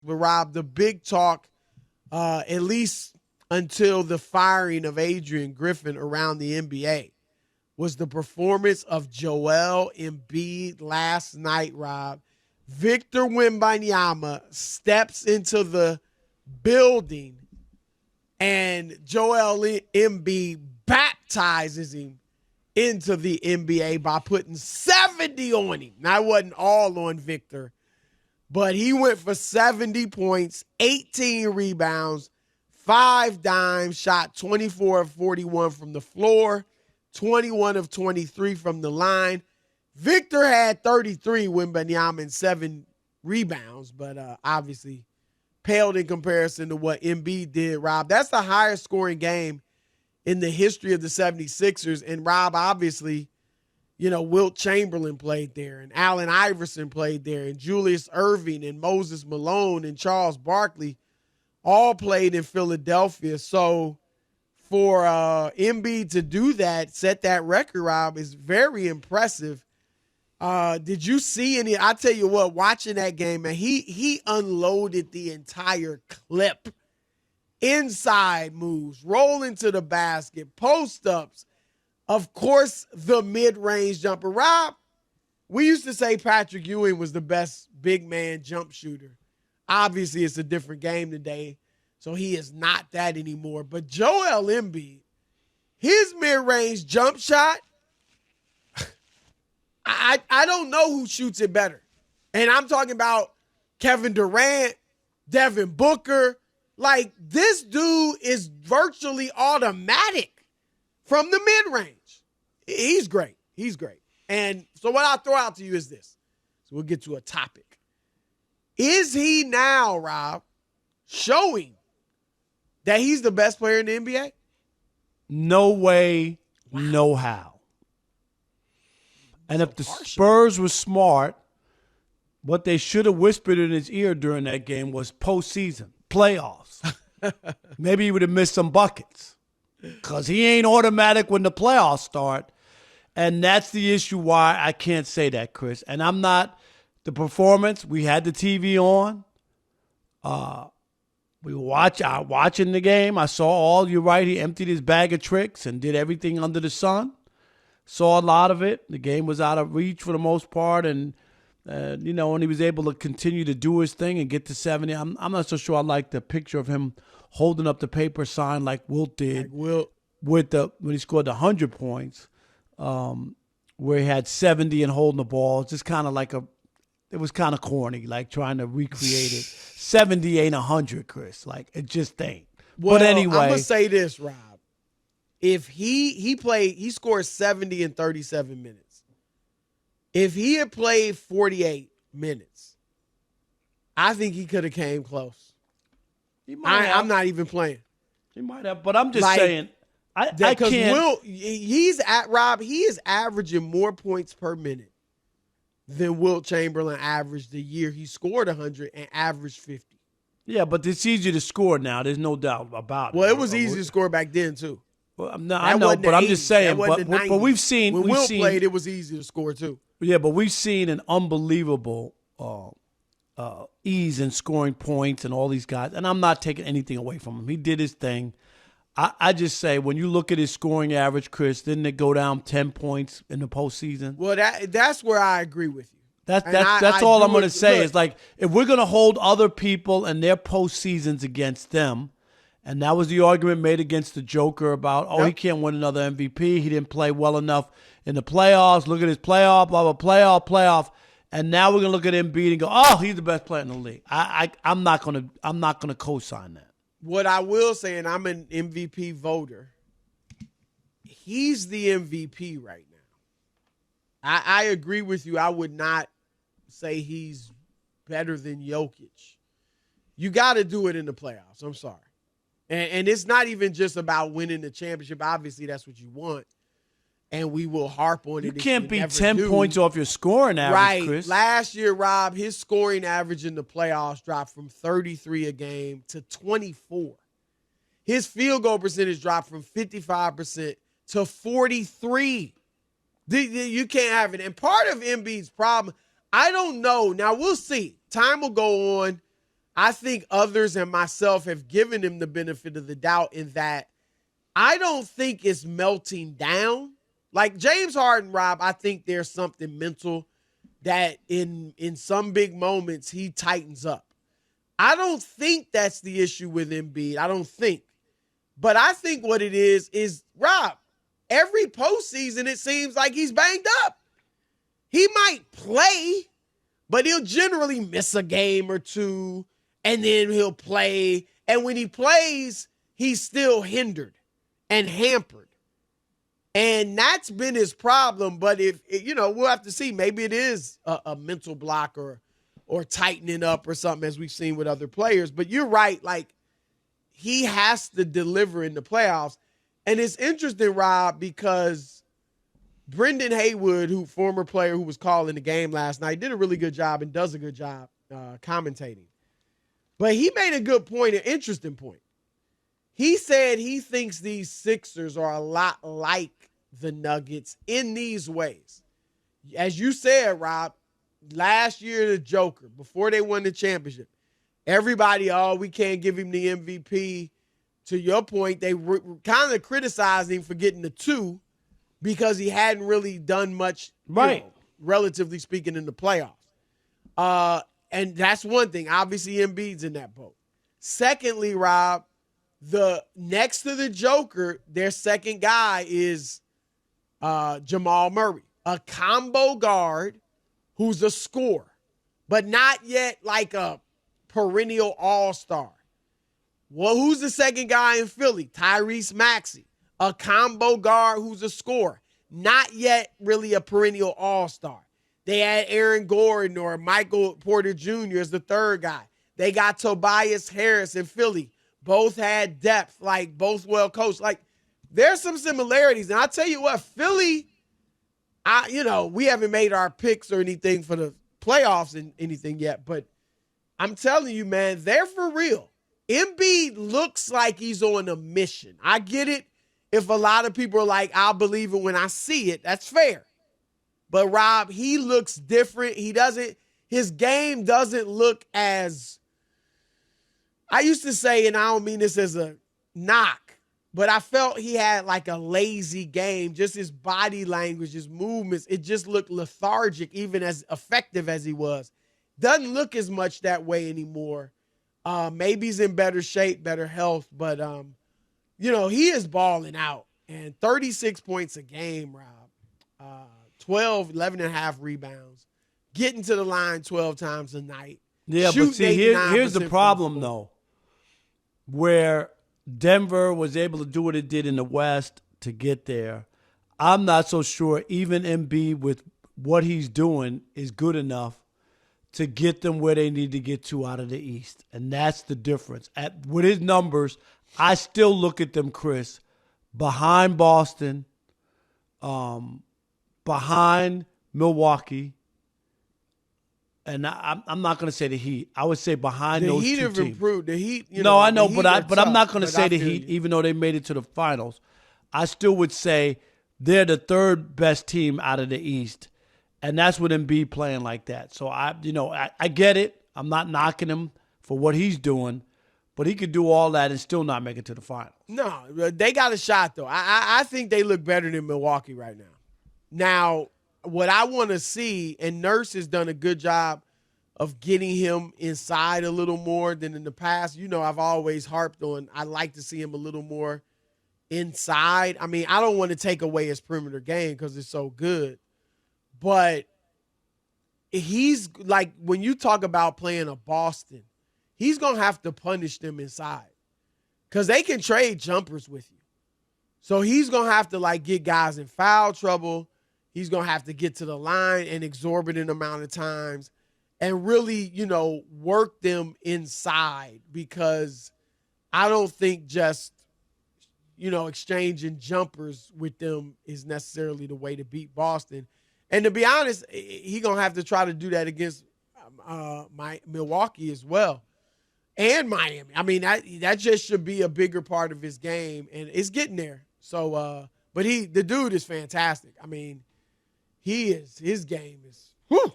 but Rob, the big talk, at least until the firing of Adrian Griffin around the NBA, was the performance of Joel Embiid last night, Rob. Victor Wembanyama steps into the building and Joel Embiid baptizes him into the NBA by putting 70 on him. Now, it wasn't all on Victor, but he went for 70 points, 18 rebounds, 5 dimes, shot 24 of 41 from the floor, 21 of 23 from the line. Victor had 33, Wembanyama, and 7 rebounds, but obviously paled in comparison to what Embiid did, Rob. That's the highest scoring game in the history of the 76ers. And, Rob, obviously, Wilt Chamberlain played there, and Allen Iverson played there, and Julius Erving and Moses Malone and Charles Barkley all played in Philadelphia. So for Embiid to do that, set that record, Rob, is very impressive. Did you see any? I tell you what, watching that game, man, he unloaded the entire clip. Inside moves, rolling to the basket, post-ups, of course, the mid-range jumper. Rob, we used to say Patrick Ewing was the best big man jump shooter. Obviously, it's a different game today, so he is not that anymore. But Joel Embiid, his mid-range jump shot, I don't know who shoots it better. And I'm talking about Kevin Durant, Devin Booker. Like, this dude is virtually automatic from the mid-range. He's great. He's great. And so what I'll throw out to you is this. So we'll get to a topic. Is he now, Rob, showing that he's the best player in the NBA? No way, no how. And if the Spurs were smart, what they should have whispered in his ear during that game was postseason, playoffs. Maybe he would have missed some buckets because he ain't automatic when the playoffs start. And that's the issue why I can't say that, Chris. And I'm not the performance. We had the TV on. We were watching the game. I saw all, you're right, he emptied his bag of tricks and did everything under the sun. Saw a lot of it. The game was out of reach for the most part. And and he was able to continue to do his thing and get to 70. I'm not so sure I like the picture of him holding up the paper sign like Wilt did when he scored the 100 points, where he had 70 and holding the ball. It's just kind of like it was kind of corny, like trying to recreate it. 70 ain't 100, Chris. Like, it just ain't. Well, but anyway, I'm gonna say this, Rob. If he scored 70 in 37 minutes. If he had played 48 minutes, I think he could have came close. I'm not even playing. He might have, but I'm just saying. I can't. He is averaging more points per minute than Wilt Chamberlain averaged the year he scored 100 and averaged 50. Yeah, but it's easier to score now. There's no doubt about it. Well, it was easy to score back then, too. Well, I know, but I'm just saying. But we've seen. When Wilt played, it was easy to score, too. Yeah, but we've seen an unbelievable ease in scoring points and all these guys. And I'm not taking anything away from him. He did his thing. I just say, when you look at his scoring average, Chris, didn't it go down 10 points in the postseason? Well, that's where I agree with you. That's all I'm going to say. Is like, if we're going to hold other people and their postseasons against them, and that was the argument made against the Joker about, he can't win another MVP. He didn't play well enough in the playoffs. Look at his playoff, blah, blah, playoff. And now we're going to look at Embiid and go, he's the best player in the league. I'm not going to co-sign that. What I will say, and I'm an MVP voter, he's the MVP right now. I agree with you. I would not say he's better than Jokic. You got to do it in the playoffs. I'm sorry. And it's not even just about winning the championship. Obviously, that's what you want. And we will harp on it. You can't be 10 points off your scoring average, Chris. Last year, Rob, his scoring average in the playoffs dropped from 33 a game to 24. His field goal percentage dropped from 55% to 43. You can't have it. And part of Embiid's problem, I don't know. Now, we'll see. Time will go on. I think others and myself have given him the benefit of the doubt in that I don't think it's melting down. Like James Harden, Rob, I think there's something mental that in some big moments he tightens up. I don't think that's the issue with Embiid. I don't think. But I think what it is, Rob, every postseason it seems like he's banged up. He might play, but he'll generally miss a game or two, and then he'll play. And when he plays, he's still hindered and hampered. And that's been his problem. But we'll have to see. Maybe it is a mental block or tightening up or something, as we've seen with other players. But you're right. Like, he has to deliver in the playoffs. And it's interesting, Rob, because Brendan Haywood, former player who was calling the game last night, did a really good job and does a good job commentating. But he made a good point, an interesting point. He said he thinks these Sixers are a lot like the Nuggets in these ways. As you said, Rob, last year the Joker, before they won the championship, everybody, we can't give him the MVP. To your point, they kind of criticized him for getting the 2 because he hadn't really done much, right, relatively speaking, in the playoffs. And that's one thing. Obviously, Embiid's in that boat. Secondly, Rob, the next to the Joker, their second guy is Jamal Murray, a combo guard who's a scorer, but not yet like a perennial all-star. Well, who's the second guy in Philly? Tyrese Maxey, a combo guard who's a scorer, not yet really a perennial all-star. They had Aaron Gordon or Michael Porter Jr. as the third guy. They got Tobias Harris in Philly. Both had depth, like both well coached. Like, there's some similarities. And I'll tell you what, Philly, we haven't made our picks or anything for the playoffs and anything yet, but I'm telling you, man, they're for real. Embiid looks like he's on a mission. I get it. If a lot of people are like, I'll believe it when I see it, that's fair. But Rob, he looks different. His game doesn't look as, I used to say, and I don't mean this as a knock, but I felt he had like a lazy game. Just his body language, his movements, it just looked lethargic, even as effective as he was. Doesn't look as much that way anymore. Maybe he's in better shape, better health, but he is balling out. And 36 points a game, Rob. 11 and a half rebounds. Getting to the line 12 times a night. Yeah, but see, here's the problem, though, where Denver was able to do what it did in the West to get there. I'm not so sure even Embiid, with what he's doing, is good enough to get them where they need to get to out of the East. And that's the difference. With his numbers, I still look at them, Chris, behind Boston, behind Milwaukee, and I'm not going to say the Heat. I would say behind those two teams. The Heat have improved. The Heat, I know, but I'm not going to say the Heat, even though they made it to the finals. I still would say they're the third best team out of the East, and that's with Embiid playing like that. So I get it. I'm not knocking him for what he's doing, but he could do all that and still not make it to the finals. No, they got a shot though. I think they look better than Milwaukee right now. Now, what I want to see, and Nurse has done a good job of getting him inside a little more than in the past. I've always harped on, I like to see him a little more inside. I mean, I don't want to take away his perimeter game because it's so good. But he's like, when you talk about playing a Boston, he's going to have to punish them inside because they can trade jumpers with you. So he's going to have to get guys in foul trouble. He's going to have to get to the line an exorbitant amount of times and really, work them inside, because I don't think just, exchanging jumpers with them is necessarily the way to beat Boston. And to be honest, he's going to have to try to do that against Milwaukee as well, and Miami. I mean, that just should be a bigger part of his game, and it's getting there. So, but the dude is fantastic. I mean, his game is, whew.